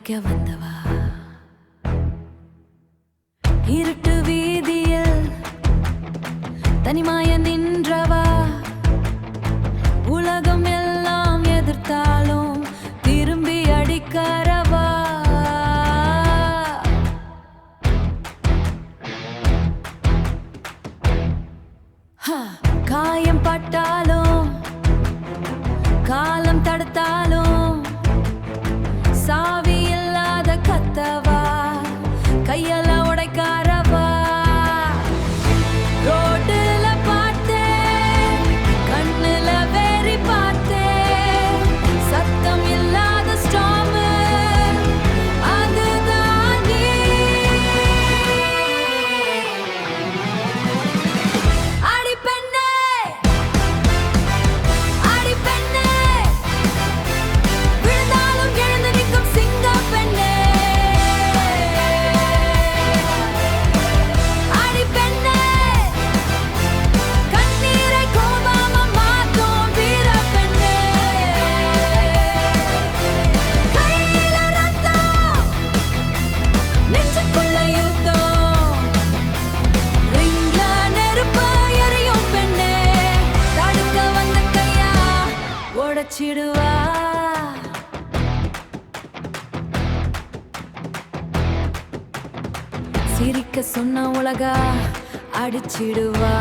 அடிக்க வந்தவா இருட்டு வீதியில் தனிமாய நின்றவா உலகம் எல்லாம் எதிர்த்தாலும் திரும்பி அடிக்கிறவா காயம் பட்டாலும் காலம் தடுத்தாலும் சாவி இல்லாத கத்தவா கையால உடைக்காரவா ரோட்டுல பார்த்தேன் கண்ணுல வேறி பார்த்தேன் சத்தம் இல்லாத ஸ்டாம் அதுதான் நீ அடி பெண்ணே அடி பெண்ணே விழுந்தாலும் எழுந்து நிற்கும் சிங்க பெண்ணே அடி பெண்ணே கண்ணீரை கோபமா மாத்தும் வீர பெண்ணே கையில ரத்தம் நெஞ்சுக்குள்ள யுத்தம் ரிங்ல நெருப்பு எரியும் பெண்ணே தடுக்க வந்த கையா உடைச்சிடுவா சிரிக்க சொன்ன உலகா அடிச்சிடுவா